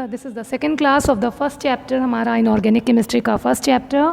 This is the second class of the first chapter हमारा inorganic chemistry का first chapter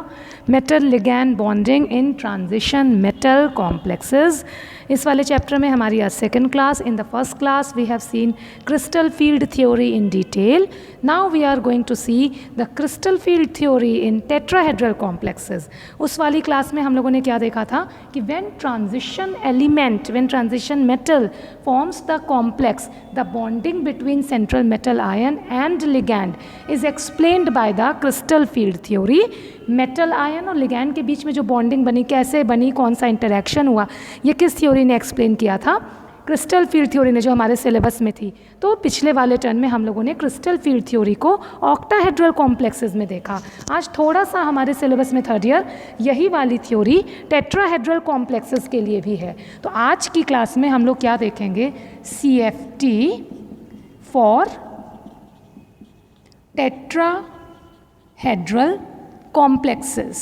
metal ligand bonding in transition metal complexes. इस वाले chapter में हमारी आज second class. In the first class we have seen crystal field theory in detail. Now we are going to see the crystal field theory in tetrahedral complexes. उस वाली class में हम लोगों ने क्या देखा था कि when transition element, when transition metal forms the complex, the bonding between central metal ion and ligand is explained by the crystal field theory. Metal ion और लिगैंड के बीच में जो बॉन्डिंग बनी, कैसे बनी, कौन सा इंटरेक्शन हुआ, ये किस थ्योरी ने एक्सप्लेन किया था? क्रिस्टल फील्ड थ्योरी ने, जो हमारे सिलेबस में थी। तो पिछले वाले टर्न में हम लोगों ने क्रिस्टल फील्ड थ्योरी को ऑक्टाहेड्रल कॉम्प्लेक्सेस में देखा। आज थोड़ा सा हमारे सिलेबस में थर्ड ईयर यही वाली थ्योरी टेट्राहेड्रल कॉम्प्लेक्सेस के लिए भी है। तो आज की क्लास में हम लोग क्या देखेंगे? CFT for tetrahedral complexes.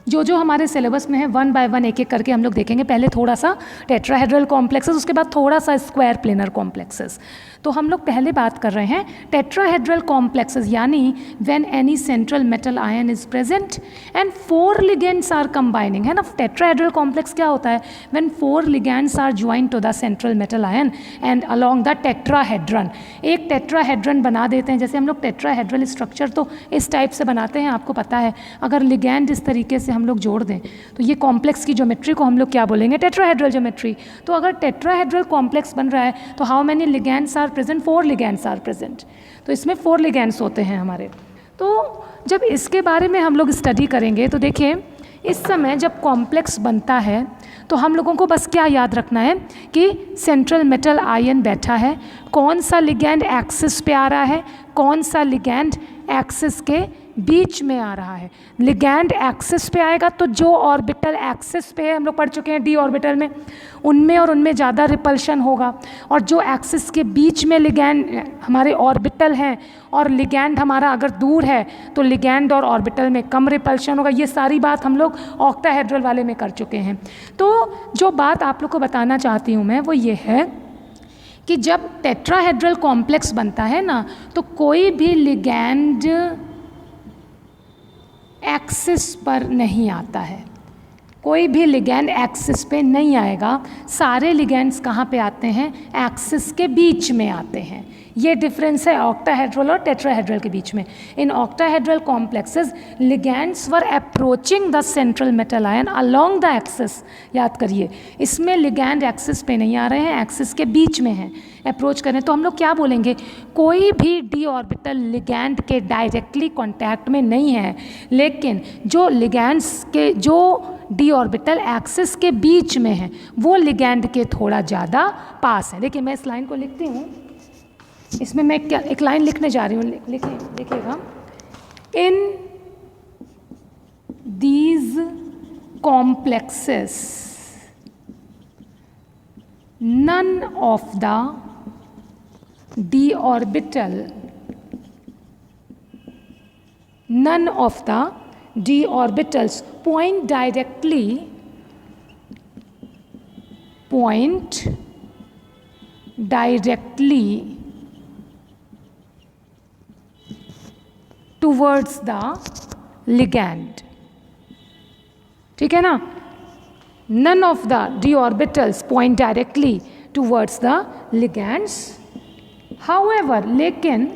जो जो हमारे सिलेबस में है वन बाय वन एक एक करके हम लोग देखेंगे। पहले थोड़ा सा टेट्राहेड्रल कॉम्प्लेक्सेस, उसके बाद थोड़ा सा स्क्वायर प्लेनर कॉम्प्लेक्सेस। तो हम लोग पहले बात कर रहे हैं टेट्राहेड्रल कॉम्प्लेक्सेस, यानी when any central metal ion is present and 4 ligands are combining, है ना। टेट्राहेड्रल कॉम्प्लेक्स क्या होता है? When 4 ligands are joined to the central metal ion and along the tetrahedron, एक टेट्राहेड्रन बना देते हैं। जैसे हम लोग टेट्राहेड्रल स्ट्रक्चर तो इस टाइप से बनाते हैं, आपको पता है। अगर लिगेंड इस तरीके से हम लोग जोड़ दें तो ये कॉम्प्लेक्स की ज्योमेट्री को हम लोग क्या बोलेंगे? Tetrahedral geometry. तो अगर टेट्राहेड्रल कॉम्प्लेक्स बन रहा है तो how many ligands are present? 4 ligands are present. तो इसमें 4 लिगेंड्स होते हैं हमारे। तो जब इसके बारे में हम लोग स्टडी करेंगे तो देखिए, इस समय जब कॉम्प्लेक्स बनता है तो हम लोगों को बस क्या याद रखना है कि सेंट्रल मेटल आयन बैठा है, कौन सा लिगैंड एक्सिस पे आ रहा है, कौन सा लिगैंड एक्सिस के बीच में आ रहा है। लिगैंड एक्सिस पे आएगा तो जो ऑर्बिटल एक्सिस पे है, हम लोग पढ़ चुके हैं डी ऑर्बिटल में, उनमें और उनमें ज़्यादा रिपल्शन होगा। और जो एक्सिस के बीच में लिगैंड हमारे ऑर्बिटल हैं और लिगैंड हमारा अगर दूर है तो लिगैंड और ऑर्बिटल में कम रिपल्शन होगा। ये सारी बात हम लोग ऑक्टाहेड्रल वाले में कर चुके हैं। तो जो बात आप लोग को बताना चाहती हूँ मैं वो ये है कि जब टेट्राहेड्रल कॉम्प्लेक्स बनता है ना, तो कोई भी लिगैंड एक्सिस पर नहीं आता है। कोई भी लिगैंड एक्सिस पे नहीं आएगा। सारे लिगैंड्स कहाँ पे आते हैं? एक्सिस के बीच में आते हैं। ये डिफरेंस है ऑक्टाहेड्रल और टेट्राहेड्रल के बीच में। इन octahedral complexes ligands were approaching the central metal ion along the axis. याद करिए, इसमें लिगैंड एक्सिस पे नहीं आ रहे हैं, एक्सिस के बीच में हैं, अप्रोच करें। तो हम लोग क्या बोलेंगे? कोई भी डी ऑर्बिटल लिगैंड के डायरेक्टली कॉन्टैक्ट में नहीं है, लेकिन जो लिगैंड्स के जो डी ऑर्बिटल एक्सिस के बीच में है वो लिगैंड के थोड़ा ज़्यादा पास है। देखिए, मैं इस लाइन को लिखती हूँ। इसमें मैं क्या एक लाइन लिखने जा रही हूँ, देखिएगा। In these complexes none of the d orbital, none of the d orbitals point directly towards the ligand। ठीक है ना? None of the d orbitals point directly towards the ligands। However, लेकिन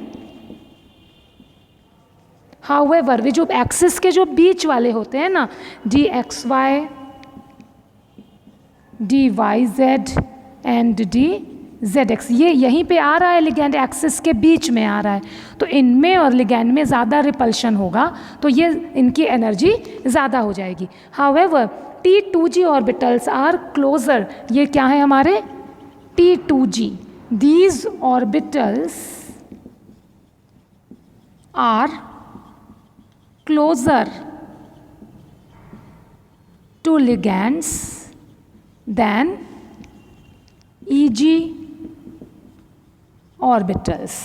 वे जो एक्सिस के जो बीच वाले होते हैं ना, DXY, DYZ एंड DZX, ये यहीं पे आ रहा है, लिगैंड एक्सिस के बीच में आ रहा है। तो इनमें और लिगैंड में ज़्यादा रिपल्शन होगा, तो ये इनकी एनर्जी ज़्यादा हो जाएगी। However T2G orbitals are closer. ये क्या है हमारे? T2G। These orbitals are closer to ligands than EG orbitals।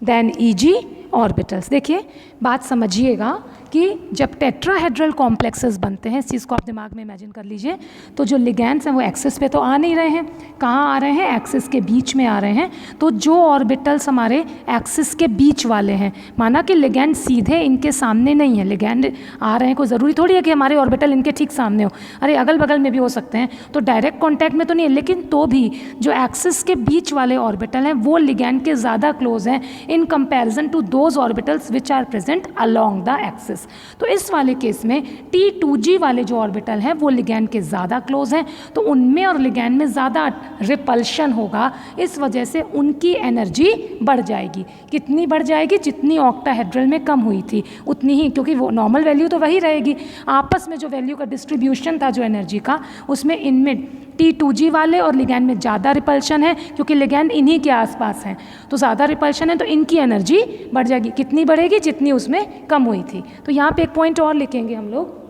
Than EG orbitals. देखिए बात समझिएगा कि जब टेट्राहेड्रल कॉम्प्लेक्सेस बनते हैं, इस चीज़ को आप दिमाग में इमेजिन कर लीजिए, तो जो लिगैंड्स हैं वो एक्सिस पे तो आ नहीं रहे हैं, कहाँ आ रहे हैं, एक्सिस के बीच में आ रहे हैं। तो जो ऑर्बिटल्स हमारे एक्सिस के बीच वाले हैं, माना कि लिगैंड सीधे इनके सामने नहीं है, लिगैंड आ रहे हैं, कोई ज़रूरी थोड़ी है कि हमारे ऑर्बिटल इनके ठीक सामने हो, अरे अगल बगल में भी हो सकते हैं, तो डायरेक्ट कॉन्टैक्ट में तो नहीं है, लेकिन तो भी जो एक्सिस के बीच वाले ऑर्बिटल हैं वो लिगैंड के ज़्यादा क्लोज हैं in comparison to those orbitals which are present along the axis. तो इस वाले केस में T2G वाले जो ऑर्बिटल हैं वो लिगैंड के ज़्यादा क्लोज हैं, तो उनमें और लिगैंड में ज़्यादा रिपल्शन होगा, इस वजह से उनकी एनर्जी बढ़ जाएगी। कितनी बढ़ जाएगी? जितनी ऑक्टाहेड्रल में कम हुई थी उतनी ही, क्योंकि वो नॉर्मल वैल्यू तो वही रहेगी, आपस में जो वैल्यू का डिस्ट्रीब्यूशन था जो एनर्जी का, उसमें इनमें T2G वाले और लिगैंड में ज़्यादा रिपल्शन है, क्योंकि लिगैंड इन्हीं के आसपास हैं, तो ज़्यादा रिपल्शन है, तो इनकी एनर्जी बढ़ जाएगी। कितनी बढ़ेगी? जितनी उसमें कम हुई थी। तो यहाँ पे एक पॉइंट और लिखेंगे हम लोग,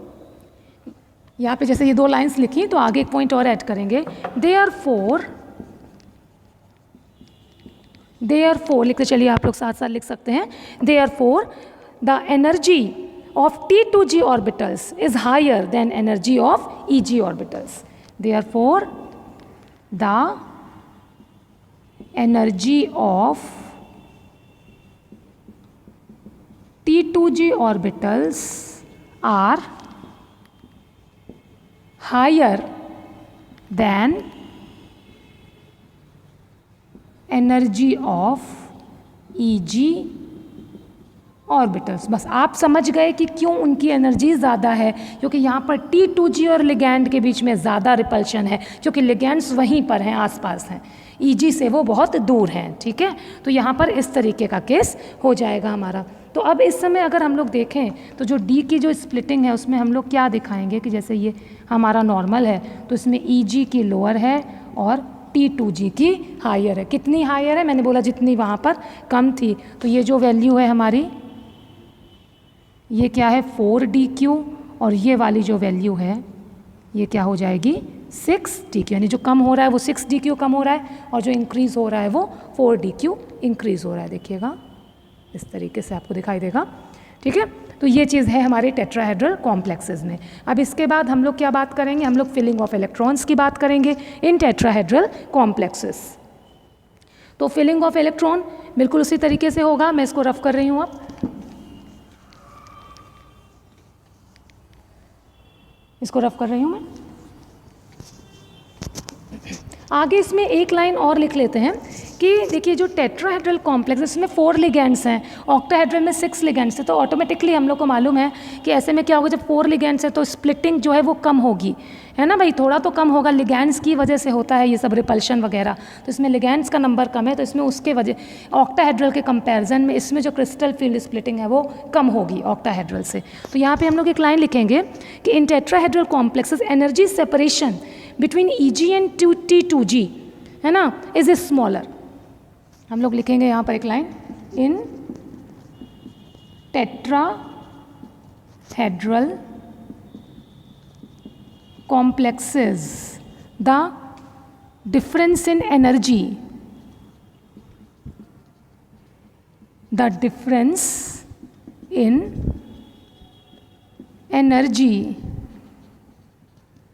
यहाँ पे जैसे ये 2 लाइंस लिखी तो आगे एक पॉइंट और ऐड करेंगे। देयरफॉर लिखते चलिए, आप लोग साथ साथ लिख सकते हैं। Therefore the energy of T2G orbitals is higher than energy of EG orbitals. Therefore, the energy of T2G orbitals are higher than energy of EG orbitals. बस आप समझ गए कि क्यों उनकी एनर्जी ज़्यादा है, क्योंकि यहाँ पर T2G और लिगैंड के बीच में ज़्यादा रिपल्शन है, क्योंकि लिगैंड्स वहीं पर हैं, आसपास हैं, EG से वो बहुत दूर हैं। ठीक है, तो यहाँ पर इस तरीके का केस हो जाएगा हमारा। तो अब इस समय अगर हम लोग देखें तो जो D की जो स्प्लिटिंग है उसमें हम लोग क्या दिखाएंगे कि जैसे ये हमारा नॉर्मल है, तो इसमें EG की लोअर है और T2G की हायर है। कितनी हायर है? मैंने बोला जितनी वहाँ पर कम थी। तो ये जो वैल्यू है हमारी, ये क्या है 4DQ, और ये वाली जो वैल्यू है ये क्या हो जाएगी 6DQ, यानी जो कम हो रहा है वो 6DQ कम हो रहा है और जो इंक्रीज़ हो रहा है वो 4DQ इंक्रीज़ हो रहा है। देखिएगा इस तरीके से आपको दिखाई देगा। ठीक है, तो ये चीज़ है हमारे टेट्राहेड्रल कॉम्प्लेक्सेस में। अब इसके बाद हम लोग क्या बात करेंगे? हम लोग फिलिंग ऑफ इलेक्ट्रॉन्स की बात करेंगे इन टेट्राहेड्रल कॉम्प्लेक्सेस। तो फिलिंग ऑफ इलेक्ट्रॉन बिल्कुल उसी तरीके से होगा। मैं इसको रफ कर रही हूँ, अब इसको रफ कर रही हूँ मैं। आगे इसमें एक लाइन और लिख लेते हैं कि देखिए जो टेट्राहेड्रल कॉम्प्लेक्स इसमें 4 लिगैंड्स हैं, ऑक्टाहेड्रल में 6 लिगैंड्स हैं, तो ऑटोमेटिकली हम लोग को मालूम है कि ऐसे में क्या होगा, जब 4 लिगैंड्स है तो स्प्लिटिंग जो है वो कम होगी, है ना भाई, थोड़ा तो कम होगा, लिगैंड्स की वजह से होता है ये सब रिपल्शन वगैरह, तो इसमें लिगैंड्स का नंबर कम है, तो इसमें उसके वजह ऑक्टाहेड्रल के कंपैरिजन में इसमें जो क्रिस्टल फील्ड स्प्लिटिंग है वो कम होगी ऑक्टाहेड्रल से। तो यहाँ पे हम लोग एक लाइन लिखेंगे कि in tetrahedral complexes energy separation between EG and T2G, है ना, इज स्मॉलर। हम लोग लिखेंगे यहाँ पर एक line, in tetrahedral complexes the difference in energy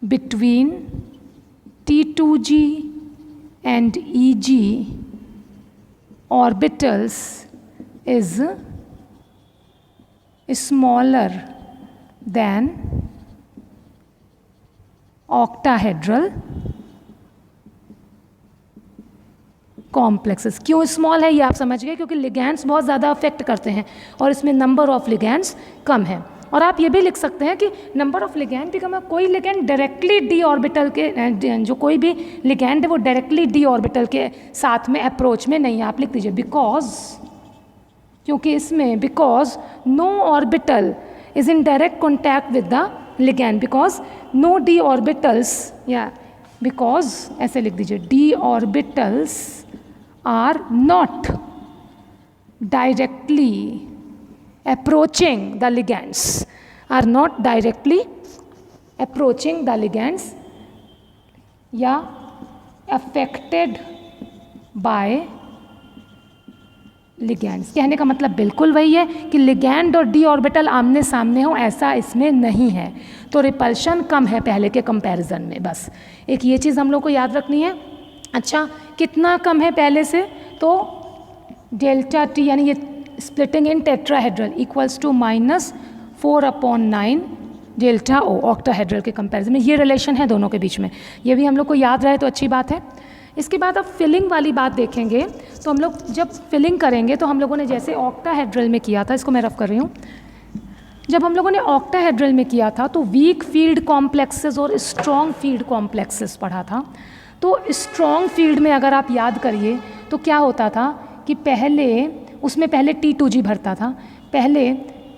between T2G and EG orbitals is smaller than octahedral complexes. क्यों स्मॉल है ये आप समझ गए, क्योंकि लिगैंड्स बहुत ज़्यादा अफेक्ट करते हैं और इसमें नंबर ऑफ लिगैंड्स कम है। और आप ये भी लिख सकते हैं कि नंबर ऑफ लिगैंड भी कम है, कोई लिगैंड डायरेक्टली डी ऑर्बिटल के, जो कोई भी लिगैंड है वो डायरेक्टली डी ऑर्बिटल के साथ में अप्रोच में नहीं है। आप लिख दीजिए बिकॉज, क्योंकि इसमें because no orbital is in direct contact with the ligand, because no d orbitals, because ऐसे लिख दीजिए, d orbitals are not directly approaching the ligands, are not directly approaching the ligands या affected by लिगैंड्स। कहने का मतलब बिल्कुल वही है कि लिगैंड और डी ऑर्बिटल आमने सामने हो, ऐसा इसमें नहीं है, तो रिपल्शन कम है पहले के कंपैरिजन में। बस एक ये चीज़ हम लोग को याद रखनी है। अच्छा, कितना कम है पहले से? तो डेल्टा टी यानी ये splitting in tetrahedral equals to -4/9 delta O octahedral के कंपैरिजन में। ये रिलेशन है दोनों के बीच में, ये भी हम लोग को याद रहे तो अच्छी बात है। इसके बाद अब फिलिंग वाली बात देखेंगे, तो हम लोग जब फिलिंग करेंगे तो हम लोगों ने जैसे ऑक्टाहेड्रल में किया था, इसको मैं रफ कर रही हूँ, जब हम लोगों ने ऑक्टाहेड्रल में किया था तो वीक फील्ड कॉम्प्लेक्सेस और स्ट्रॉन्ग फील्ड कॉम्प्लेक्सेस पढ़ा था। तो स्ट्रॉन्ग फील्ड में अगर आप याद करिए तो क्या होता था कि पहले T2G भरता था, पहले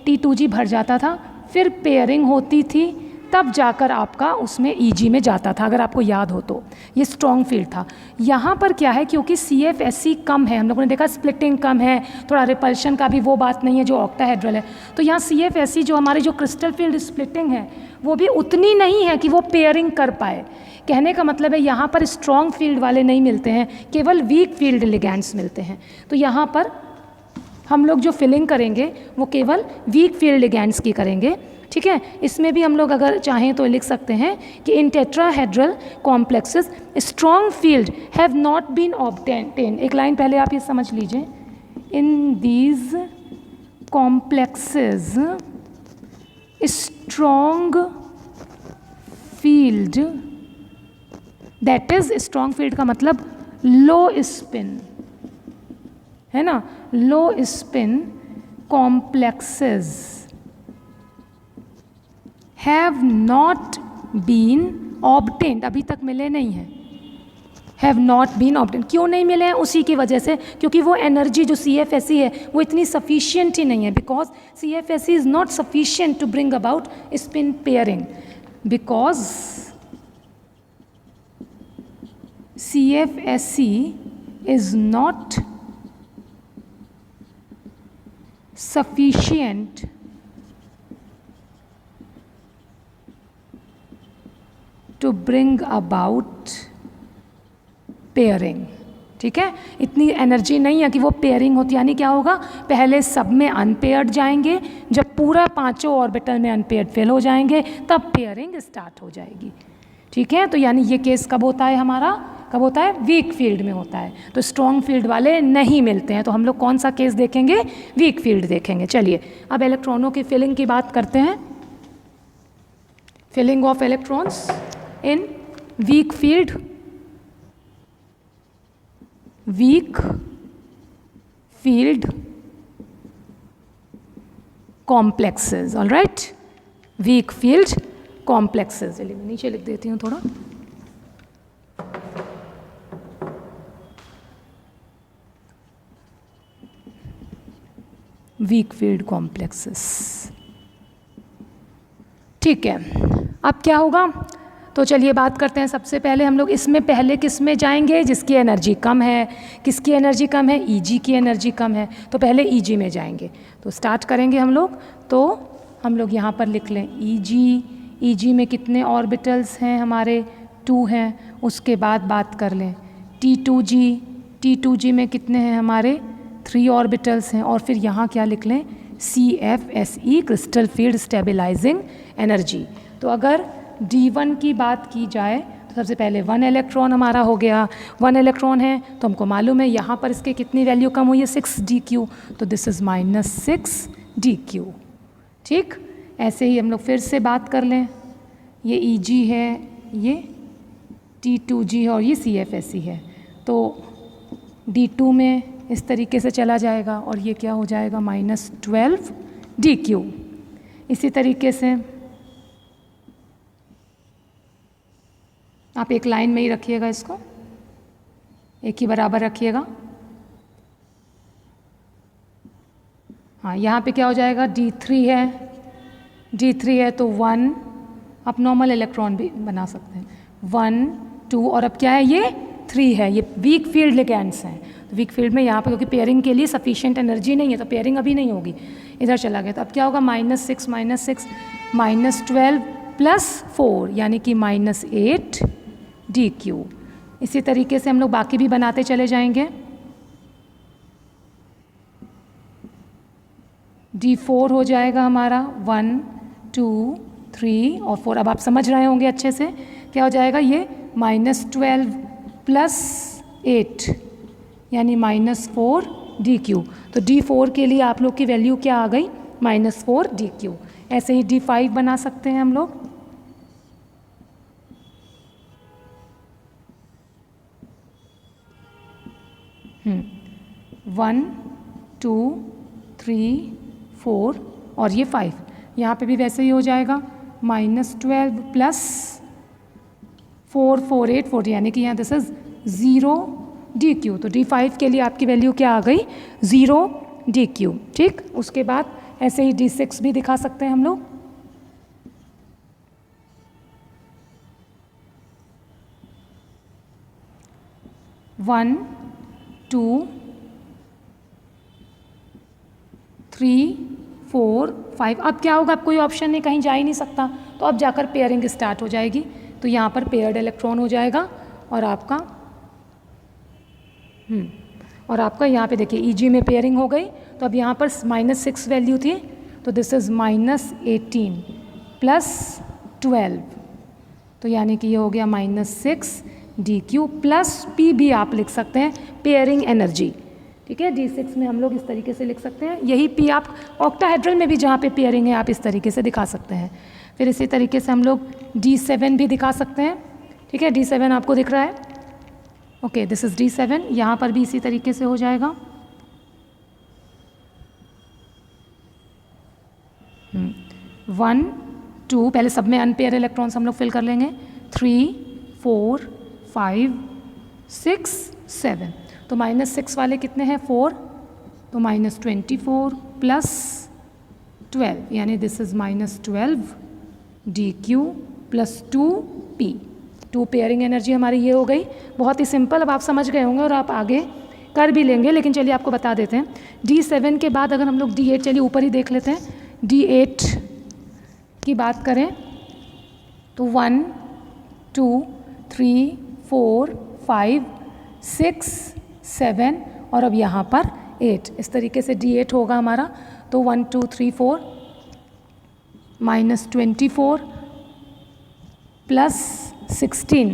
T2G भर जाता था, फिर पेयरिंग होती थी, तब जाकर आपका उसमें EG में जाता था, अगर आपको याद हो तो। ये स्ट्रॉन्ग फील्ड था। यहाँ पर क्या है, क्योंकि CFSE कम है, हम लोगों ने देखा स्प्लिटिंग कम है, थोड़ा रिपल्शन का भी वो बात नहीं है जो ऑक्टाहेड्रल है, तो यहाँ CFSE जो हमारी जो क्रिस्टल फील्ड स्प्लिटिंग है वो भी उतनी नहीं है कि वो पेयरिंग कर पाए। कहने का मतलब है यहाँ पर स्ट्रॉन्ग फील्ड वाले नहीं मिलते हैं, केवल वीक फील्ड लिगैंड्स मिलते हैं। तो यहाँ पर हम लोग जो फिलिंग करेंगे वो केवल वीक फील्ड लिगैंड्स की करेंगे, ठीक है। इसमें भी हम लोग अगर चाहें तो लिख सकते हैं कि in tetrahedral complexes strong field have not been obtained. एक लाइन पहले आप ये समझ लीजिए, in these complexes strong field, that is strong field का मतलब लो स्पिन है ना, low spin complexes have not been obtained, अभी तक मिले नहीं हैं, हैव नॉट बीन ऑब्टेन्ड। क्यों नहीं मिले हैं? उसी की वजह से, क्योंकि वो एनर्जी जो CFSE है वो इतनी सफिशिएंट ही नहीं है, because CFSE is not sufficient to bring about spin pairing, because CFSE is not sufficient to bring about pairing। ठीक है, इतनी एनर्जी नहीं है कि वो पेयरिंग होती, यानी क्या होगा, पहले सब में अनपेयर्ड जाएंगे, जब पूरा पांचों ऑर्बिटल में अनपेयर्ड फेल हो जाएंगे तब पेयरिंग स्टार्ट हो जाएगी। ठीक है, तो यानी ये केस कब होता है हमारा, कब होता है, वीक फील्ड में होता है। तो स्ट्रॉन्ग फील्ड वाले नहीं मिलते हैं, तो हम लोग कौन सा केस देखेंगे, वीक फील्ड देखेंगे। चलिए अब इलेक्ट्रॉनों की फिलिंग की बात करते हैं। Filling of electrons in weak field, weak field complexes. All right, weak field complexes. चलिए मैं नीचे लिख देती हूँ थोड़ा। वीक फील्ड कॉम्प्लेक्सेस, ठीक है। अब क्या होगा, तो चलिए बात करते हैं। सबसे पहले हम लोग इसमें पहले किस में जाएंगे, जिसकी एनर्जी कम है। किसकी एनर्जी कम है, EG की एनर्जी कम है, तो पहले EG में जाएंगे। तो स्टार्ट करेंगे हम लोग, तो हम लोग यहाँ पर लिख लें EG में कितने ऑर्बिटल्स हैं हमारे, 2 हैं। उसके बाद बात कर लें T2G में कितने हैं हमारे, 3 ऑर्बिटल्स हैं। और फिर यहाँ क्या लिख लें, CFSE crystal field stabilising energy. तो अगर D1 की बात की जाए तो सबसे पहले 1 इलेक्ट्रॉन हमारा हो गया। 1 इलेक्ट्रॉन है तो हमको मालूम है यहाँ पर इसके कितनी वैल्यू कम हुई है, 6dq, तो दिस इज़ -6dq। ठीक, ऐसे ही हम लोग फिर से बात कर लें, ये EG है, ये T2G है और ये CFSE है, तो D2 में इस तरीके से चला जाएगा और ये क्या हो जाएगा, -12dq। इसी तरीके से आप एक लाइन में ही रखिएगा, इसको एक ही बराबर रखिएगा। हाँ, यहाँ पे क्या हो जाएगा, D3 है तो 1, आप नॉर्मल इलेक्ट्रॉन भी बना सकते हैं, 1 2, और अब क्या है, ये 3 है। ये वीक फील्ड लिगैंड्स हैं, तो वीक फील्ड में यहाँ पे क्योंकि पेयरिंग के लिए सफिशिएंट एनर्जी नहीं है तो पेयरिंग अभी नहीं होगी, इधर चला गया। तो अब क्या होगा, -6 -12 +4 यानी कि -8dq। इसी तरीके से हम लोग बाकी भी बनाते चले जाएंगे। D4 हो जाएगा हमारा 1 2 3 और 4। अब आप समझ रहे होंगे अच्छे से क्या हो जाएगा, ये -12 + 8 यानी -4 DQ। तो D4 के लिए आप लोग की वैल्यू क्या आ गई, -4 DQ। ऐसे ही D5 बना सकते हैं हम लोग। वन 2 3 4 और ये 5, यहाँ पे भी वैसे ही हो जाएगा -12 + 4 4 8 4 यानी कि यहाँ दिस इज 0 DQ। तो D5 के लिए आपकी वैल्यू क्या आ गई, 0 DQ। ठीक, उसके बाद ऐसे ही D6 भी दिखा सकते हैं हम लोग। वन 2 3 4 5। अब क्या होगा, अब कोई ऑप्शन नहीं, कहीं जा ही नहीं सकता, तो अब जाकर पेयरिंग स्टार्ट हो जाएगी। तो यहाँ पर पेयर्ड इलेक्ट्रॉन हो जाएगा और आपका यहाँ पे देखिए EG में पेयरिंग हो गई। तो अब यहाँ पर -6 वैल्यू थी, तो दिस इज़ -18 + 12, तो यानी कि ये हो गया -6 DQ + P भी आप लिख सकते हैं, पेयरिंग एनर्जी। ठीक है, D6 में हम लोग इस तरीके से लिख सकते हैं। यही P आप ऑक्टाहेड्रल में भी जहाँ पे पेयरिंग है आप इस तरीके से दिखा सकते हैं। फिर इसी तरीके से हम लोग D7 भी दिखा सकते हैं। ठीक है, D7 आपको दिख रहा है, ओके, दिस इज़ D7। यहाँ पर भी इसी तरीके से हो जाएगा। 1 2, पहले सब में अनपेयर इलेक्ट्रॉन्स हम लोग फिल कर लेंगे, 3 4 5 6 7। तो -6 वाले कितने हैं, 4, तो -24 + 12 यानी this is -12 DQ + 2P। 2 pairing energy हमारी ये हो गई। बहुत ही सिंपल, अब आप समझ गए होंगे और आप आगे कर भी लेंगे, लेकिन चलिए आपको बता देते हैं। D7 के बाद अगर हम लोग D8, चलिए ऊपर ही देख लेते हैं। D8 की बात करें तो 1 2 3 4 5 6 7 और अब यहाँ पर 8, इस तरीके से D8 होगा हमारा। तो 1 2 3 4 -24 + 16।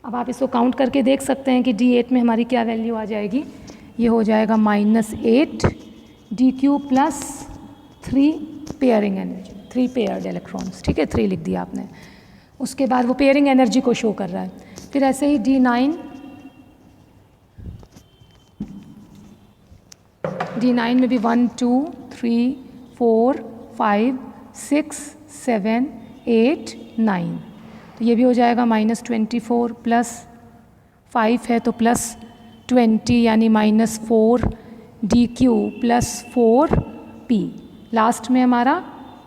अब आप इसको काउंट करके देख सकते हैं कि D8 में हमारी क्या वैल्यू आ जाएगी, ये हो जाएगा -8 DQ + 3 pairing energy, 3 paired electrons. ठीक है, 3 लिख दिया आपने। उसके बाद वो पेयरिंग एनर्जी को शो कर रहा है। फिर ऐसे ही D9 में भी 1 2 3 4 5 6 7 8 9, तो ये भी हो जाएगा -24 + 5 है तो +20 यानी -4 DQ + 4P। लास्ट में हमारा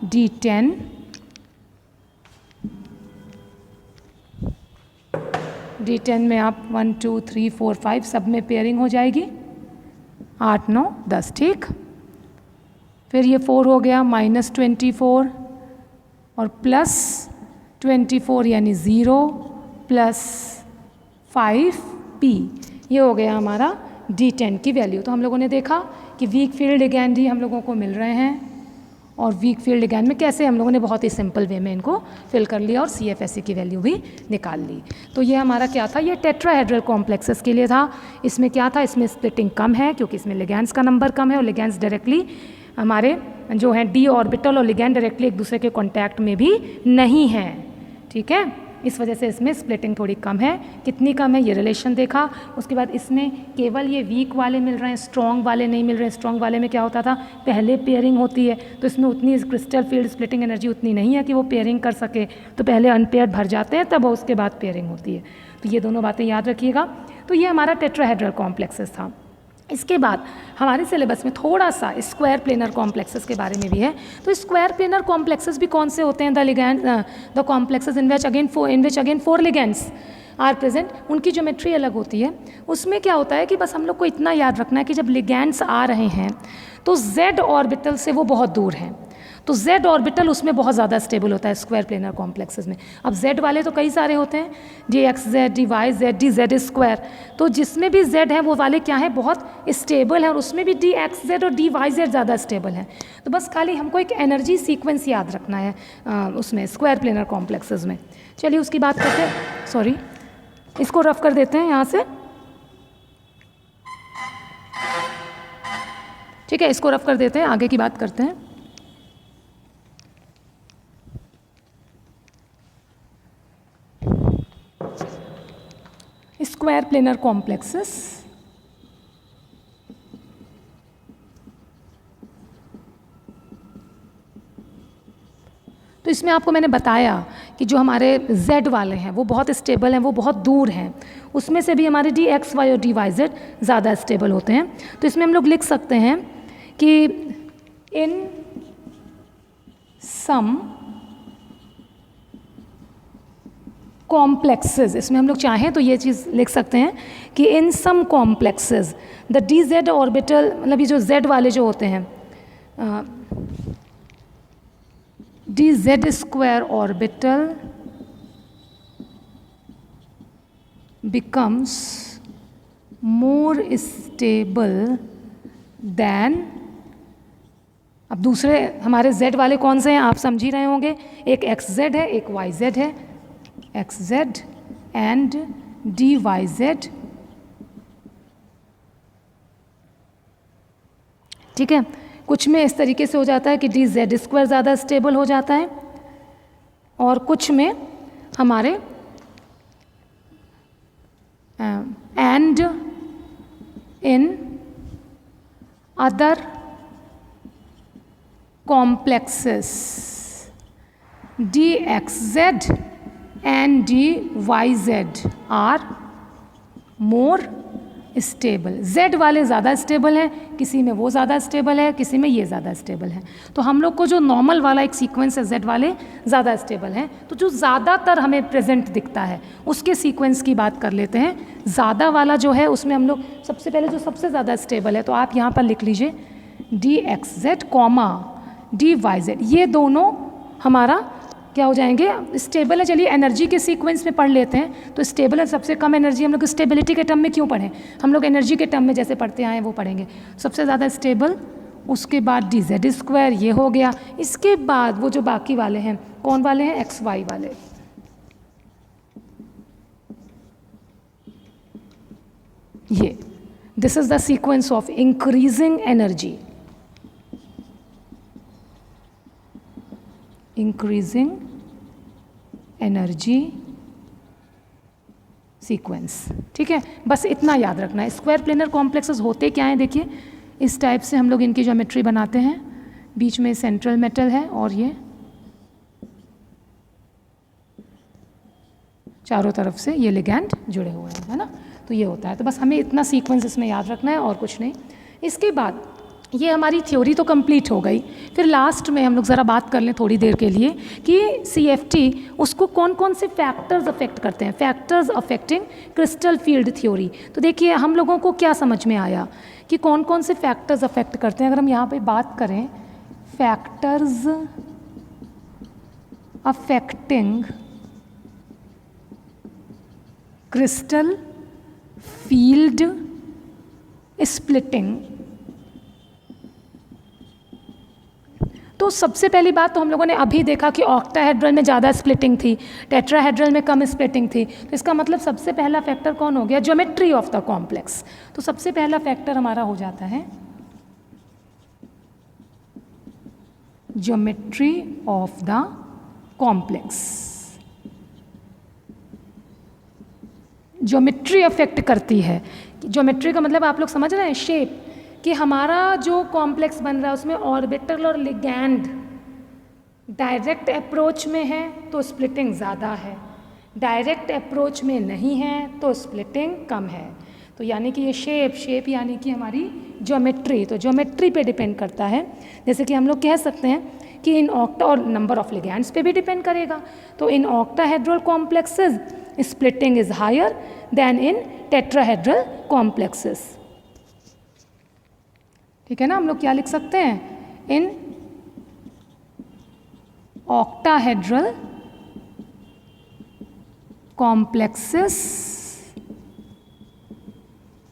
D10, D10 में आप 1 2 3 4 5 सब में पेयरिंग हो जाएगी, 8 9 10। ठीक, फिर ये 4 हो गया, -24 और +24 यानी 0 + 5P, ये हो गया हमारा D10 की वैल्यू। तो हम लोगों ने देखा कि वीक फील्ड लिगैंड ही हम लोगों को मिल रहे हैं, और वीक फील्ड लिगैंड में कैसे हम लोगों ने बहुत ही सिंपल वे में इनको फिल कर लिया और CFSE की वैल्यू भी निकाल ली। तो ये हमारा क्या था, ये टेट्राहेड्रल कॉम्प्लेक्सेस के लिए था। इसमें क्या था, इसमें स्प्लिटिंग कम है क्योंकि इसमें लिगैंड्स का नंबर कम है और लिगैंड्स डायरेक्टली हमारे जो हैं d ऑर्बिटल और लिगैंड डायरेक्टली एक दूसरे के कॉन्टैक्ट में भी नहीं है। ठीक है, इस वजह से इसमें स्प्लिटिंग थोड़ी कम है। कितनी कम है ये रिलेशन देखा। उसके बाद इसमें केवल ये वीक वाले मिल रहे हैं, स्ट्रॉन्ग वाले नहीं मिल रहे हैं। स्ट्रॉन्ग वाले में क्या होता था, पहले पेयरिंग होती है तो इसमें उतनी क्रिस्टल फील्ड स्प्लिटिंग एनर्जी उतनी नहीं है कि वो पेयरिंग कर सके, तो पहले अनपेयर्ड भर जाते हैं तब उसके बाद पेयरिंग होती है। तो ये दोनों बातें याद रखिएगा। तो ये हमारा टेट्राहेड्रल कॉम्प्लेक्सेस था। इसके बाद हमारे सिलेबस में थोड़ा सा स्क्वायर प्लेनर कॉम्प्लेक्सेस के बारे में भी है। तो स्क्वायर प्लेनर कॉम्प्लेक्सेस भी कौन से होते हैं, the complexes in which again 4 ligands are present. उनकी ज्योमेट्री अलग होती है। उसमें क्या होता है कि बस हम लोग को इतना याद रखना है कि जब लिगेंड्स आ रहे हैं तो Z ऑर्बिटल से वो बहुत दूर हैं। तो z ऑर्बिटल उसमें बहुत ज़्यादा स्टेबल होता है स्क्वायर प्लेनर कॉम्प्लेक्सेस में। अब z वाले तो कई सारे होते हैं, dxz, dyz, dz स्क्वायर, तो जिसमें भी z है वो वाले क्या है, बहुत स्टेबल है, और उसमें भी dxz और dyz ज़्यादा स्टेबल है। तो बस खाली हमको एक एनर्जी सीक्वेंस याद रखना है उसमें स्क्वायर प्लेनर कॉम्प्लेक्सेस में। चलिए उसकी बात करते हैं, सॉरी इसको रफ कर देते हैं यहाँ से, ठीक है, इसको रफ कर देते हैं, आगे की बात करते हैं। स्क्वायर प्लेनर कॉम्प्लेक्सेस, तो इसमें आपको मैंने बताया कि जो हमारे z वाले हैं वो बहुत स्टेबल हैं, वो बहुत दूर हैं, उसमें से भी हमारे dxy और dyz ज़्यादा स्टेबल होते हैं। तो इसमें हम लोग लिख सकते हैं कि इन सम कॉम्प्लेक्सेस, इसमें हम लोग चाहें तो ये चीज़ लिख सकते हैं कि इन सम कॉम्प्लेक्सेस द dz ऑर्बिटल, मतलब ये जो z वाले जो होते हैं dz square orbital becomes more stable than, अब दूसरे हमारे z वाले कौन से हैं आप समझ ही रहे होंगे, एक xz है, एक yz है, xz and dyz, ठीक है। कुछ में इस तरीके से हो जाता है कि dz स्क्वायर ज़्यादा स्टेबल हो जाता है, और कुछ में हमारे and in other complexes dxz and dyz are more stable. z वाले ज़्यादा स्टेबल हैं, किसी में वो ज़्यादा स्टेबल है, किसी में ये ज़्यादा स्टेबल है। तो हम लोग को जो नॉर्मल वाला एक सीक्वेंस है z वाले ज़्यादा स्टेबल हैं, तो जो ज़्यादातर हमें प्रेजेंट दिखता है उसके सीक्वेंस की बात कर लेते हैं। ज़्यादा वाला जो है उसमें हम लोग सबसे पहले जो सबसे ज़्यादा स्टेबल है, तो आप यहाँ पर लिख लीजिए dxz कॉमा dyz, ये दोनों हमारा क्या हो जाएंगे, स्टेबल है। चलिए एनर्जी के सीक्वेंस में पढ़ लेते हैं। तो स्टेबल है, सबसे कम एनर्जी हम लोग स्टेबिलिटी के टर्म में क्यों पढ़ें, हम लोग एनर्जी के टर्म में जैसे पढ़ते आए वो पढ़ेंगे। सबसे ज़्यादा स्टेबल, उसके बाद dz स्क्वायर, ये हो गया। इसके बाद वो जो बाकी वाले हैं, कौन वाले हैं, xy वाले, ये this is the sequence of increasing energy, increasing energy sequence, ठीक है। बस इतना याद रखना है। स्क्वायर प्लेनर कॉम्प्लेक्सेस होते क्या हैं, देखिए इस टाइप से हम लोग इनकी ज्योमेट्री बनाते हैं, बीच में सेंट्रल मेटल है और ये चारों तरफ से ये लिगैंड जुड़े हुए हैं, है ना। तो ये होता है। तो बस हमें इतना सीक्वेंस इसमें याद रखना है और कुछ नहीं। इसके बाद ये हमारी थ्योरी तो कंप्लीट हो गई। फिर लास्ट में हम लोग ज़रा बात कर लें थोड़ी देर के लिए कि CFT उसको कौन कौन से फैक्टर्स अफेक्ट करते हैं, factors affecting crystal field theory. तो देखिए हम लोगों को क्या समझ में आया कि कौन कौन से फैक्टर्स अफेक्ट करते हैं। अगर हम यहाँ पे बात करें factors affecting crystal field splitting, तो सबसे पहली बात तो हम लोगों ने अभी देखा कि ऑक्टाहेड्रल में ज़्यादा स्प्लिटिंग थी, टेट्राहेड्रल में कम स्प्लिटिंग थी। तो इसका मतलब सबसे पहला फैक्टर कौन हो गया, ज्योमेट्री ऑफ द कॉम्प्लेक्स। तो सबसे पहला फैक्टर हमारा हो जाता है geometry of the complex. Geometry affect करती है। ज्योमेट्री का मतलब आप लोग समझ रहे हैं, शेप, कि हमारा जो कॉम्प्लेक्स बन रहा है उसमें ऑर्बिटल और लिगैंड डायरेक्ट अप्रोच में है तो स्प्लिटिंग ज़्यादा है, डायरेक्ट अप्रोच में नहीं है तो स्प्लिटिंग कम है। तो यानी कि ये शेप यानी कि हमारी ज्योमेट्री, तो ज्योमेट्री पे डिपेंड करता है। जैसे कि हम लोग कह सकते हैं कि इन ऑक्टा, और नंबर ऑफ लिगैंड्स पे भी डिपेंड करेगा। तो in octahedral complexes splitting is higher than in tetrahedral complexes, ठीक है ना। हम लोग क्या लिख सकते हैं, in octahedral complexes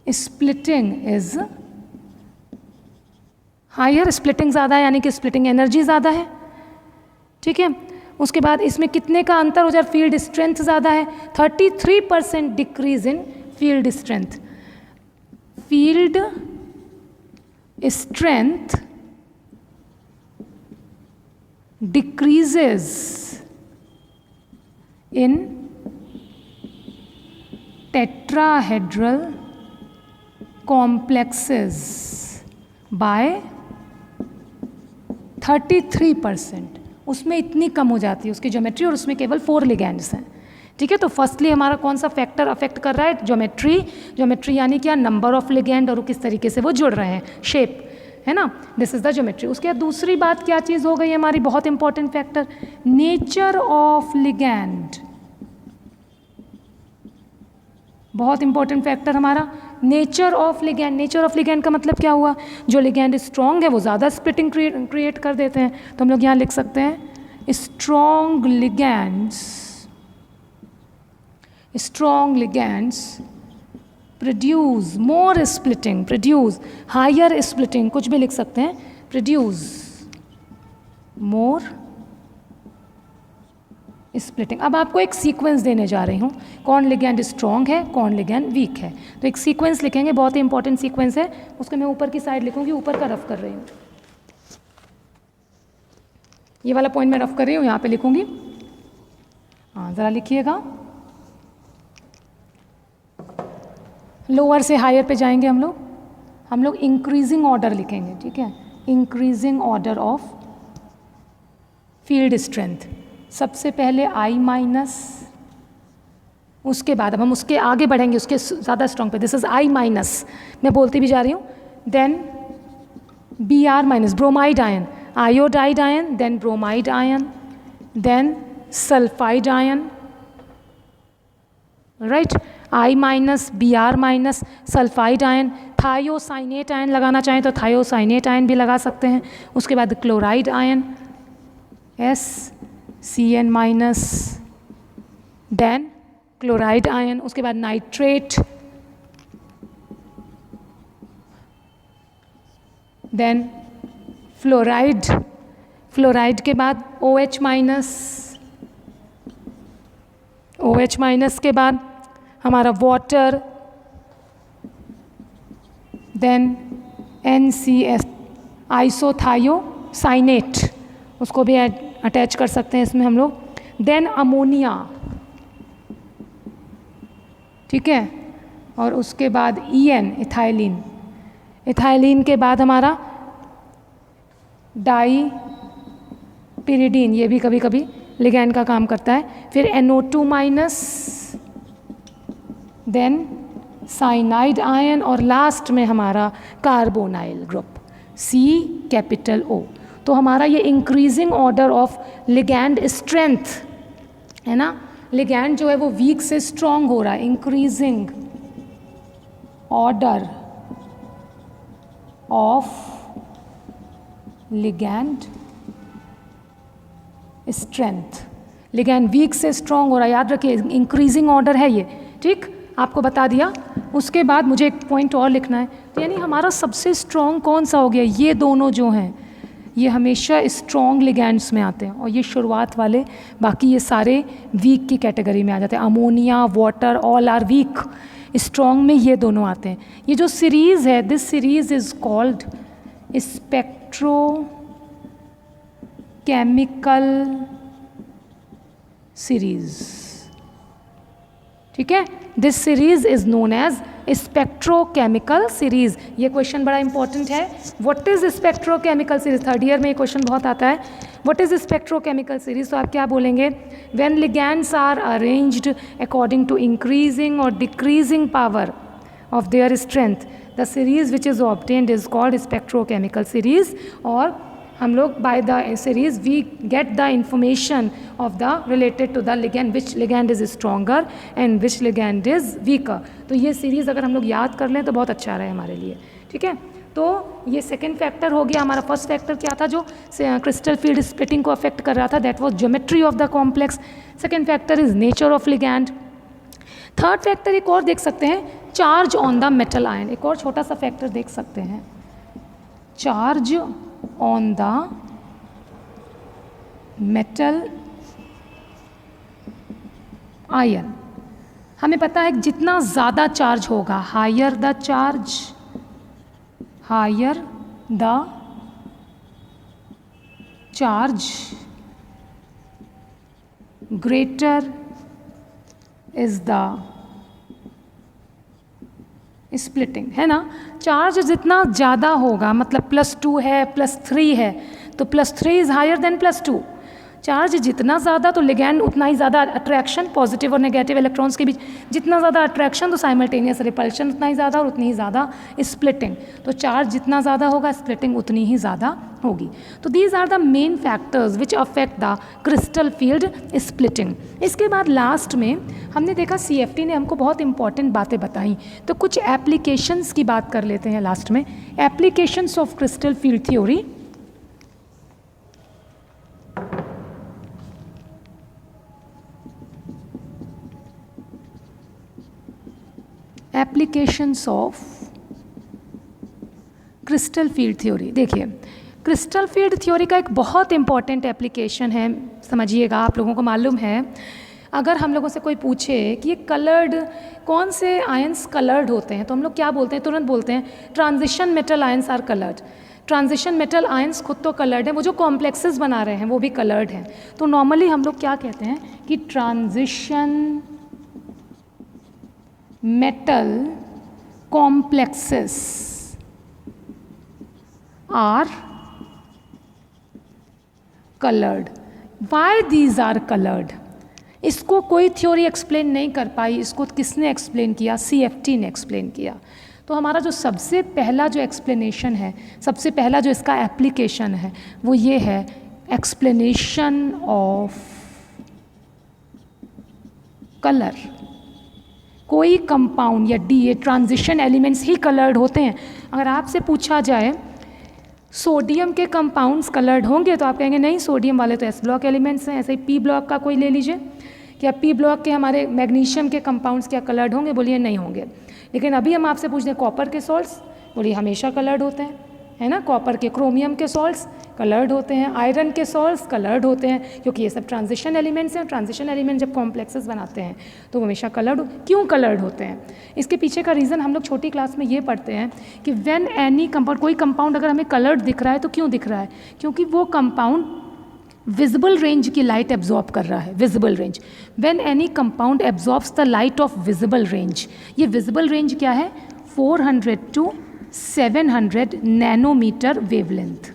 splitting is higher, splitting ज़्यादा है यानी कि स्प्लिटिंग एनर्जी ज़्यादा है, ठीक है। उसके बाद इसमें कितने का अंतर हो जाए, फील्ड स्ट्रेंथ ज़्यादा है, 33% decrease in field strength. Field strength decreases in tetrahedral complexes by 33%। उसमें इतनी कम हो जाती है उसकी ज्योमेट्री, और उसमें केवल 4 लिगैंड्स हैं, ठीक है। तो फर्स्टली हमारा कौन सा फैक्टर अफेक्ट कर रहा है, ज्योमेट्री। ज्योमेट्री यानी क्या, नंबर ऑफ लिगैंड और किस तरीके से वो जुड़ रहे हैं, शेप, है ना, दिस इज द ज्योमेट्री। उसके बाद दूसरी बात क्या चीज़ हो गई हमारी, बहुत important factor, nature of ligand. बहुत इंपॉर्टेंट फैक्टर हमारा nature of ligand. Nature of ligand का मतलब क्या हुआ, जो लिगैंड स्ट्रॉन्ग है वो ज़्यादा स्प्लिटिंग क्रिएट कर देते हैं। तो हम लोग यहाँ लिख सकते हैं strong ligands produce more splitting, produce higher splitting, कुछ भी लिख सकते हैं, प्रोड्यूस मोर स्प्लिटिंग। अब आपको एक सीक्वेंस देने जा रही हूँ, कौन लिगैंड स्ट्रॉन्ग है, कौन लिगैंड वीक है। तो एक सीक्वेंस लिखेंगे, बहुत ही इंपॉर्टेंट सीक्वेंस है, उसको मैं ऊपर की साइड लिखूंगी, ऊपर का रफ कर रही हूँ, ये वाला पॉइंट मैं रफ कर रही हूँ, यहाँ पे लिखूंगी। हाँ, ज़रा लिखिएगा, लोअर से हायर पे जाएंगे हम लोग इंक्रीजिंग ऑर्डर लिखेंगे, ठीक है, increasing order of field strength. सबसे पहले I माइनस, उसके बाद अब हम उसके आगे बढ़ेंगे, उसके ज़्यादा स्ट्रॉन्ग पे, दिस इज I माइनस, मैं बोलती भी जा रही हूँ। Then Br minus, bromide ion, iodide ion, then bromide ion, then sulphide ion, right, I minus, Br minus, sulphide ion, thiocyanate ion लगाना चाहें तो थायोसाइनेट आयन भी लगा सकते हैं। उसके बाद chloride ion, Cn minus, then chloride ion, उसके बाद नाइट्रेट, देन फ्लोराइड, फ्लोराइड के बाद OH माइनस, OH माइनस के बाद हमारा वाटर, देन NCS, आइसोथायोसाइनेट, उसको भी अटैच कर सकते हैं इसमें हम लोग, देन अमोनिया, ठीक है, और उसके बाद EN, इथाइलिन, इथाइलिन के बाद हमारा डाईपिरिडीन, ये भी कभी कभी लिगैंड का काम करता है। फिर NO2 minus, then cyanide ion, और लास्ट में हमारा कार्बोनाइल ग्रुप, C O। तो हमारा ये increasing order of ligand strength है ना, लिगैंड जो है वो वीक से स्ट्रॉन्ग हो रहा है, increasing order of ligand strength, ligand weak से स्ट्रॉन्ग हो रहा है, याद रखिए इंक्रीजिंग ऑर्डर है ये, ठीक, आपको बता दिया। उसके बाद मुझे एक पॉइंट और लिखना है, तो यानी हमारा सबसे स्ट्रॉन्ग कौन सा हो गया, ये दोनों जो हैं ये हमेशा स्ट्रॉन्ग लिगैंड्स में आते हैं, और ये शुरुआत वाले, बाकी ये सारे वीक की कैटेगरी में आ जाते हैं। Ammonia, water, all are weak, strong में ये दोनों आते हैं। ये जो सीरीज़ है, this series is called spectrochemical series, ठीक है, this series is known as spectrochemical series. ये क्वेश्चन बड़ा इंपॉर्टेंट है, what is spectrochemical series, third year में ये क्वेश्चन बहुत आता है, व्हाट इज स्पेक्ट्रोकेमिकल सीरीज। तो आप क्या बोलेंगे, when ligands are arranged according to increasing और decreasing power of their strength, the series which is obtained is called spectrochemical series. और हम लोग by the series we get the information of the related to the ligand, which ligand is stronger and which ligand is weaker. तो ये series अगर हम लोग याद कर लें तो बहुत अच्छा रहे हमारे लिए, ठीक है। तो ये सेकेंड फैक्टर हो गया। हमारा फर्स्ट फैक्टर क्या था जो क्रिस्टल फील्ड स्प्लिटिंग को अफेक्ट कर रहा था, that was geometry of the complex. Second factor is nature of ligand. Third factor एक और देख सकते हैं, charge on the metal ion. एक और छोटा सा फैक्टर देख सकते हैं, charge on the metal ion. हमें पता है जितना ज़्यादा चार्ज होगा, higher the charge, higher the charge, greater is the splitting, है ना। चार्ज जितना ज़्यादा होगा, मतलब +2 है, +3 है, तो +3 इज़ हायर देन +2। चार्ज जितना ज़्यादा तो लिगैंड उतना ही ज़्यादा अट्रैक्शन, पॉजिटिव और नेगेटिव इलेक्ट्रॉन्स के बीच जितना ज़्यादा अट्रैक्शन तो साइमल्टेनियस रिपल्शन उतना ही ज़्यादा और उतनी ही ज़्यादा स्प्लिटिंग। तो चार्ज जितना ज़्यादा होगा स्प्लिटिंग उतनी ही ज़्यादा होगी। तो these are the main factors which affect the crystal field splitting. इसके बाद लास्ट में हमने देखा CFT ने हमको बहुत इंपॉर्टेंट बातें बताई, तो कुछ एप्लीकेशंस की बात कर लेते हैं लास्ट में। Applications of crystal field theory. Applications of crystal field theory. देखिए, क्रिस्टल फील्ड थ्योरी का एक बहुत इंपॉर्टेंट एप्लीकेशन है, समझिएगा। आप लोगों को मालूम है, अगर हम लोगों से कोई पूछे कि ये कलर्ड कौन से आयंस कलर्ड होते हैं, तो हम लोग क्या बोलते हैं, तुरंत बोलते हैं transition metal ions are coloured. Transition metal ions खुद तो कलर्ड है, वो जो कॉम्प्लेक्सेस बना रहे हैं वो भी कलर्ड हैं। तो नॉर्मली हम लोग क्या कहते हैं कि transition metal complexes are colored. Why these are colored? इसको कोई थ्योरी एक्सप्लेन नहीं कर पाई, इसको किसने एक्सप्लेन किया? CFT ने एक्सप्लेन किया। तो हमारा जो सबसे पहला जो एक्सप्लेनेशन है, सबसे पहला जो इसका एप्लीकेशन है वो ये है, एक्सप्लेनेशन ऑफ कलर। कोई कंपाउंड या ये ट्रांजिशन एलिमेंट्स ही कलर्ड होते हैं। अगर आपसे पूछा जाए सोडियम के कंपाउंड्स कलर्ड होंगे, तो आप कहेंगे नहीं, सोडियम वाले तो S ब्लॉक एलिमेंट्स हैं। ऐसे ही P ब्लॉक का कोई ले लीजिए, क्या P ब्लॉक के हमारे मैग्नीशियम के कंपाउंड्स क्या कलर्ड होंगे? बोलिए नहीं होंगे। लेकिन अभी हम आपसे पूछ रहे हैं कॉपर के सॉल्ट्स, बोलिए हमेशा कलर्ड होते हैं, है ना। कॉपर के, क्रोमियम के सॉल्ट्स कलर्ड होते हैं, आयरन के सॉल्ट्स कलर्ड होते हैं, क्योंकि ये सब ट्रांजिशन एलिमेंट्स हैं। ट्रांजिशन एलिमेंट जब कॉम्प्लेक्सेस बनाते हैं तो वो हमेशा कलर्ड क्यों कलर्ड होते हैं? इसके पीछे का रीज़न हम लोग छोटी क्लास में ये पढ़ते हैं कि व्हेन एनी कंपाउंड, कोई कंपाउंड अगर हमें कलर्ड दिख रहा है तो क्यों दिख रहा है? क्योंकि वो कंपाउंड विजिबल रेंज की लाइट एब्जॉर्ब कर रहा है। Visible range, when any compound absorbs the light of visible range. ये विजिबल रेंज क्या है? 400 to 700 नैनोमीटर वेवलेंथ।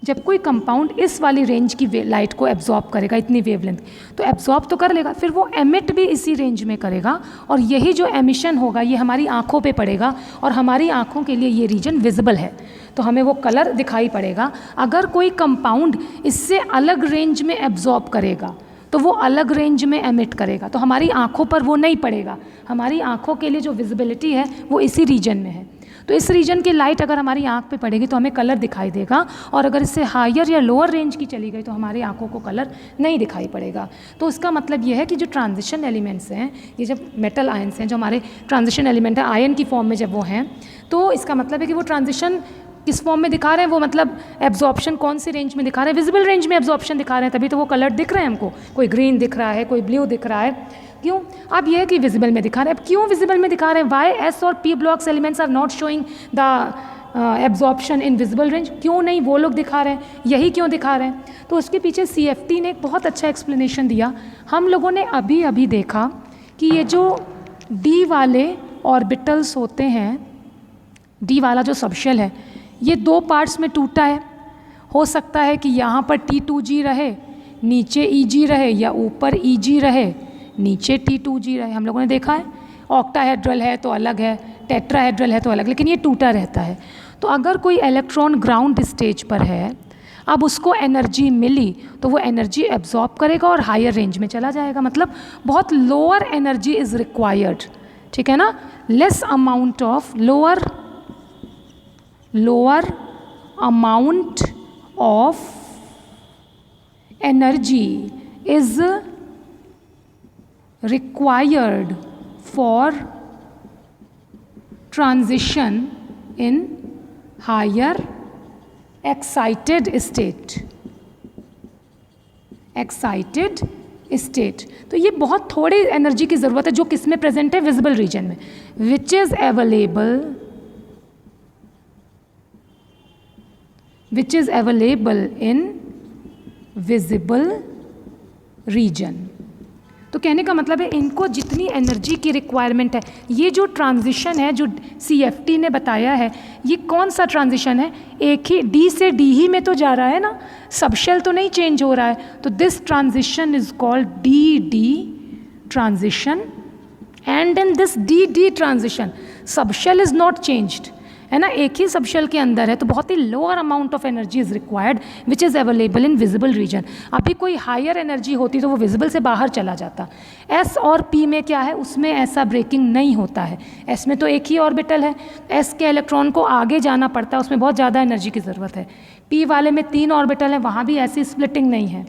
जब कोई कंपाउंड इस वाली रेंज की लाइट को एब्जॉर्ब करेगा, इतनी वेवलेंथ, तो एब्जॉर्ब तो कर लेगा, फिर वो एमिट भी इसी रेंज में करेगा, और यही जो एमिशन होगा ये हमारी आँखों पे पड़ेगा, और हमारी आँखों के लिए ये रीजन विजिबल है, तो हमें वो कलर दिखाई पड़ेगा। अगर कोई कंपाउंड इससे अलग रेंज में एब्जॉर्ब करेगा तो वो अलग रेंज में एमिट करेगा, तो हमारी आँखों पर वो नहीं पड़ेगा। हमारी आँखों के लिए जो विजिबिलिटी है वो इसी रीजन में है। तो इस रीजन की लाइट अगर हमारी आँख पे पड़ेगी तो हमें कलर दिखाई देगा, और अगर इससे हायर या लोअर रेंज की चली गई तो हमारी आँखों को कलर नहीं दिखाई पड़ेगा। तो इसका मतलब ये है कि जो ट्रांजिशन एलिमेंट्स हैं, ये जब मेटल आयंस हैं, जो हमारे ट्रांजिशन एलिमेंट है आयन की फॉर्म में जब वो हैं, तो इसका मतलब है कि वो ट्रांजिशन किस फॉर्म में दिखा रहे हैं, वो मतलब एब्जॉर्प्शन कौन सी रेंज में दिखा रहे हैं? विजिबल रेंज में एब्जॉर्प्शन दिखा रहे हैं, तभी तो वो कलर दिख रहे हैं हमको। कोई ग्रीन दिख रहा है, कोई ब्लू दिख रहा है, क्यों? अब ये है कि विजिबल में दिखा रहे हैं। अब क्यों विजिबल में दिखा रहे हैं? वाई S और P blocks elements are not showing the absorption in visible range? क्यों नहीं वो लोग दिखा रहे हैं, यही क्यों दिखा रहे हैं? तो उसके पीछे CFT ने एक बहुत अच्छा एक्सप्लेनेशन दिया। हम लोगों ने अभी अभी देखा कि ये जो D वाले ऑर्बिटल्स होते हैं, D वाला जो सबशेल है, ये 2 पार्ट्स में टूटा है। हो सकता है कि यहाँ पर T2G रहे, नीचे EG रहे, या ऊपर EG रहे, नीचे T2G रहे। हम लोगों ने देखा है, ऑक्टाहेड्रल है तो अलग है, टेट्राहेड्रल है तो अलग, लेकिन ये टूटा रहता है। तो अगर कोई इलेक्ट्रॉन ग्राउंड स्टेज पर है, अब उसको एनर्जी मिली तो वो एनर्जी एब्जॉर्ब करेगा और हायर रेंज में चला जाएगा। मतलब बहुत लोअर एनर्जी इज़ रिक्वायर्ड, ठीक है ना। less amount of lower amount of energy is required for transition in higher excited state. Excited state. तो ये बहुत थोड़ी एनर्जी की ज़रूरत है जो किस में प्रेजेंट है, विजिबल रीजन में, विच is available in visible reason. तो कहने का मतलब है इनको जितनी एनर्जी की रिक्वायरमेंट है, ये जो ट्रांजिशन है जो CFT ने बताया है, ये कौन सा ट्रांजिशन है, एक ही D से D ही में तो जा रहा है ना, सबशेल तो नहीं चेंज हो रहा है. तो this transition is called DD transition. And in this DD transition subshell is not changed, है ना, एक ही सबशेल के अंदर है. तो बहुत ही lower amount of energy is required which is available in visible region. अभी कोई हायर एनर्जी होती तो वो विजिबल से बाहर चला जाता. S और P में क्या है, उसमें ऐसा ब्रेकिंग नहीं होता है. S में तो एक ही ऑर्बिटल है, S के इलेक्ट्रॉन को आगे जाना पड़ता है, उसमें बहुत ज़्यादा एनर्जी की ज़रूरत है. P वाले में 3 ऑर्बिटल है, वहाँ भी ऐसी स्प्लिटिंग नहीं है,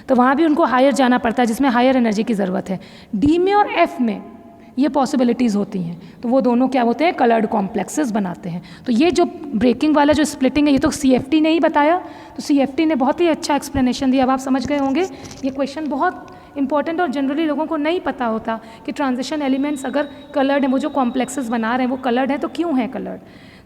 तो वहाँ भी उनको हायर जाना पड़ता है जिसमें हायर एनर्जी की ज़रूरत है. D में और F में ये पॉसिबिलिटीज़ होती हैं, तो वो दोनों क्या होते हैं, कलर्ड कॉम्प्लेक्सेस बनाते हैं. तो ये जो ब्रेकिंग वाला जो स्प्लिटिंग है, ये तो CFT ने ही बताया, तो CFT ने बहुत ही अच्छा एक्सप्लेनेशन दिया. अब आप समझ गए होंगे. ये क्वेश्चन बहुत इंपॉर्टेंट और जनरली लोगों को नहीं पता होता कि ट्रांजिशन एलिमेंट्स अगर कलर्ड हैं, वो जो कॉम्प्लेक्सेस बना रहे हैं वो कलर्ड है, तो क्यों है कलर्ड,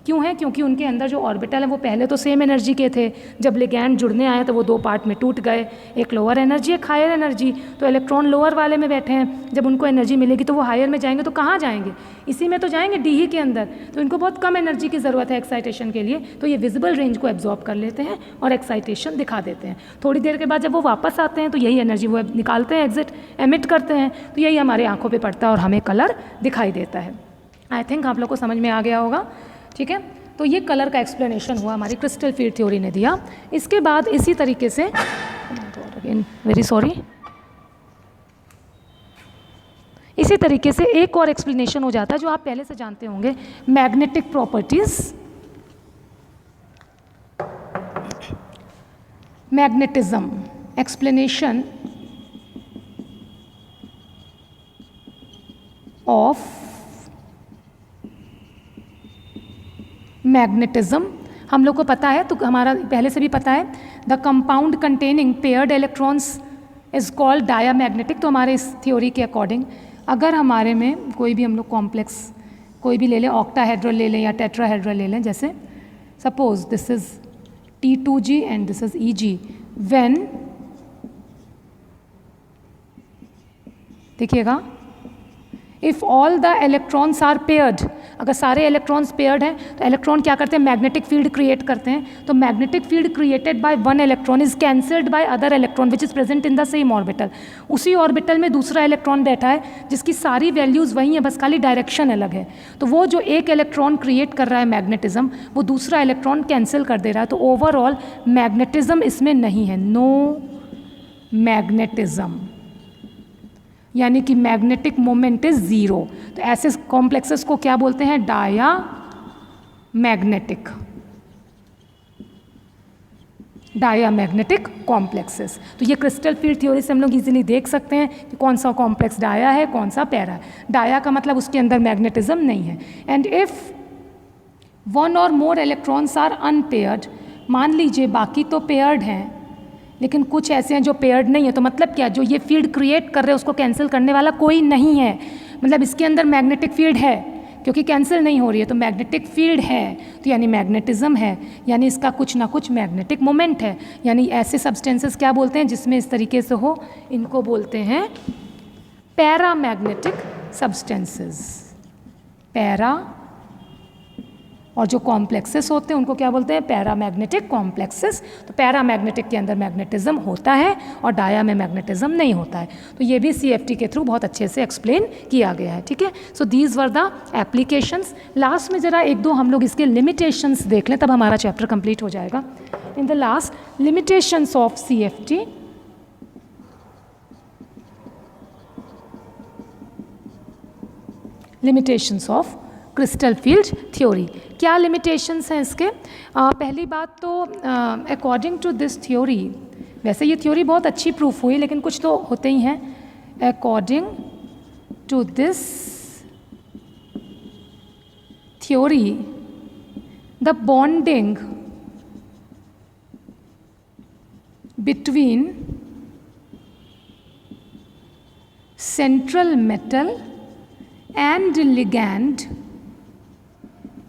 क्यों है, क्योंकि उनके अंदर जो ऑर्बिटल है वो पहले तो सेम एनर्जी के थे, जब लिगैंड जुड़ने आए तो वो 2 पार्ट में टूट गए, एक लोअर एनर्जी एक हायर एनर्जी. तो इलेक्ट्रॉन लोअर वाले में बैठे हैं, जब उनको एनर्जी मिलेगी तो वो हायर में जाएंगे, तो कहाँ जाएंगे, इसी में तो जाएंगे, D ही के अंदर. तो इनको बहुत कम एनर्जी की ज़रूरत है एक्साइटेशन के लिए, तो ये विजिबल रेंज को एब्जॉर्ब कर लेते हैं और एक्साइटेशन दिखा देते हैं. थोड़ी देर के बाद जब वो वापस आते हैं तो यही एनर्जी वो निकालते हैं, एमिट करते हैं, तो यही हमारे आँखों पर पड़ता है और हमें कलर दिखाई देता है. आई थिंक आप लोग को समझ में आ गया होगा. ठीक है, तो ये कलर का एक्सप्लेनेशन हुआ, हमारी क्रिस्टल फील्ड थ्योरी ने दिया. इसके बाद इसी तरीके से, वेरी सॉरी, इसी तरीके से एक और एक्सप्लेनेशन हो जाता है जो आप पहले से जानते होंगे, magnetic properties, magnetism, explanation of magnetism. हम लोग को पता है, तो हमारा पहले से भी पता है, the compound containing paired electrons is called diamagnetic. तो हमारे इस थ्योरी के अकॉर्डिंग अगर हमारे में कोई भी हम लोग कॉम्प्लेक्स कोई भी ले लें, ऑक्टाहेड्रल ले लें या टेट्राहेड्रल ले लें, जैसे suppose this is T2G and this is EG, when, देखिएगा, if all the electrons are paired, अगर सारे इलेक्ट्रॉन्स पेयर्ड हैं तो इलेक्ट्रॉन क्या करते हैं, मैग्नेटिक फील्ड क्रिएट करते हैं. तो magnetic field created by one electron is cancelled by other electron which is present in the same orbital. उसी ऑर्बिटल में दूसरा इलेक्ट्रॉन बैठा है जिसकी सारी वैल्यूज़ वही हैं, बस खाली डायरेक्शन अलग है. तो वो जो एक इलेक्ट्रॉन क्रिएट कर रहा है मैग्नेटिज्म, वो दूसरा इलेक्ट्रॉन कैंसिल कर दे रहा है. तो ओवरऑल मैग्नेटिज्म इसमें नहीं है, नो मैग्नेटिज्म, यानी कि मैग्नेटिक मोमेंट इज 0. तो ऐसे कॉम्प्लेक्सेस को क्या बोलते हैं, डाया मैग्नेटिक, डायामैग्नेटिक कॉम्प्लेक्सेस. तो ये क्रिस्टल फील्ड थ्योरी से हम लोग इजीली देख सकते हैं कि कौन सा कॉम्प्लेक्स डाया है, कौन सा पैरा है. डाया का मतलब उसके अंदर मैग्नेटिज्म नहीं है. एंड इफ वन और मोर इलेक्ट्रॉन्स आर अनपेयर्ड, मान लीजिए बाकी तो पेयर्ड हैं लेकिन कुछ ऐसे हैं जो पेयर्ड नहीं है, तो मतलब क्या, जो ये फील्ड क्रिएट कर रहे हैं उसको कैंसिल करने वाला कोई नहीं है. मतलब इसके अंदर मैग्नेटिक फील्ड है क्योंकि कैंसिल नहीं हो रही है, तो मैग्नेटिक फील्ड है, तो यानी मैग्नेटिज्म है, यानी इसका कुछ ना कुछ मैग्नेटिक मोमेंट है. यानी ऐसे सब्सटेंसेस क्या बोलते हैं जिसमें इस तरीके से हो, इनको बोलते हैं पैरामैग्नेटिक सब्सटेंसेस. पैरा, और जो कॉम्प्लेक्सेस होते हैं उनको क्या बोलते हैं, पैरामैग्नेटिक कॉम्प्लेक्सेस. तो पैरामैग्नेटिक के अंदर मैग्नेटिज्म होता है और डाया में मैग्नेटिज्म नहीं होता है. तो ये भी CFT के थ्रू बहुत अच्छे से एक्सप्लेन किया गया है. ठीक है, so these were the applications. Last में ज़रा 1-2 हम लोग इसके लिमिटेशंस देख लें, तब हमारा चैप्टर कंप्लीट हो जाएगा. In the last, limitations of CFT. Limitations of crystal field theory. क्या लिमिटेशंस हैं इसके? पहली बात तो अकॉर्डिंग टू दिस थ्योरी, वैसे ये थ्योरी बहुत अच्छी प्रूफ हुई लेकिन कुछ तो होते ही हैं। According to this theory the bonding between central metal and ligand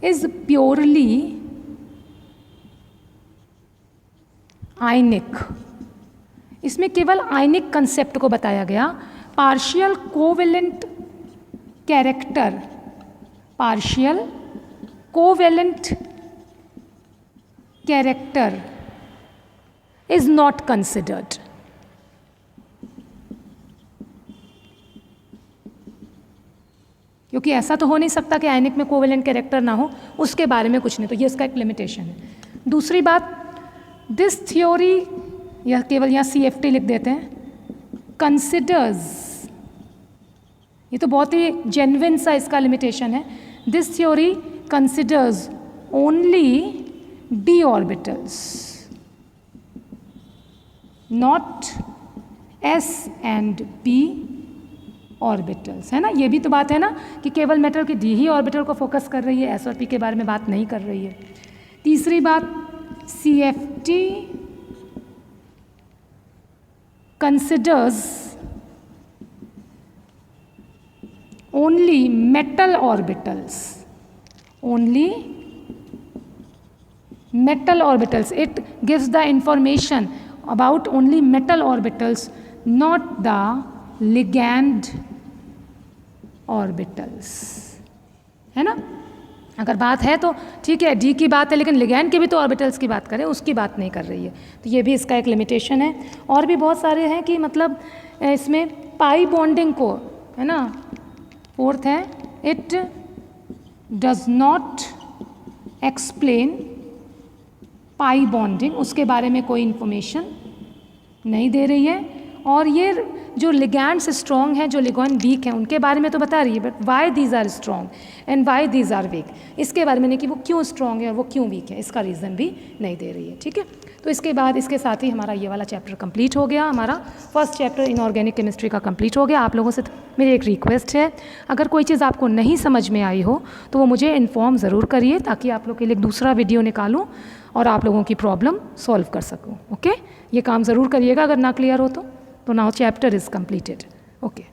is purely ionic। इसमें केवल आयनिक कंसेप्ट को बताया गया। Partial covalent character, partial covalent character is not considered। क्योंकि ऐसा तो हो नहीं सकता कि आयनिक में कोवेलेंट कैरेक्टर ना हो, उसके बारे में कुछ नहीं, तो ये इसका एक लिमिटेशन है। दूसरी बात, दिस थ्योरी, या केवल यहाँ CFT लिख देते हैं, कंसिडर्स, ये तो बहुत ही जेन्युइन सा इसका लिमिटेशन है। This theory considers only d orbitals, not s and p orbitals, है ना। ये भी तो बात है ना कि केवल मेटल की d ही ऑर्बिटल को फोकस कर रही है, s और p के बारे में बात नहीं कर रही है। तीसरी बात, CFT considers only metal orbitals, only metal orbitals, it gives the information about only metal orbitals, not the ligand orbitals, है ना। अगर बात है तो ठीक है, डी की बात है, लेकिन लिगैंड के भी तो ऑर्बिटल्स की बात करें, उसकी बात नहीं कर रही है, तो ये भी इसका एक लिमिटेशन है। और भी बहुत सारे हैं कि मतलब इसमें पाई बॉन्डिंग को, है ना। फोर्थ है, it does not explain pi bonding, उसके बारे में कोई इन्फॉर्मेशन नहीं दे रही है। और ये जो लिगैंड्स स्ट्रॉन्ग हैं, जो लिगैंड वीक हैं, उनके बारे में तो बता रही है, but why these are strong and why these are weak, इसके बारे में नहीं कि वो क्यों स्ट्रॉन्ग है और वो क्यों वीक है, इसका रीज़न भी नहीं दे रही है। ठीक है, तो इसके बाद इसके साथ ही हमारा ये वाला चैप्टर कंप्लीट हो गया। हमारा फर्स्ट चैप्टर इनऑर्गेनिक केमिस्ट्री का कंप्लीट हो गया। आप लोगों से मेरी एक रिक्वेस्ट है, अगर कोई चीज़ आपको नहीं समझ में आई हो तो वो मुझे इन्फॉर्म ज़रूर करिए, ताकि आप लोग के लिए एक दूसरा वीडियो निकालूँ और आप लोगों की प्रॉब्लम सॉल्व कर सकूँ। ओके, ये काम ज़रूर करिएगा अगर ना क्लियर हो तो। Now chapter is completed. Okay.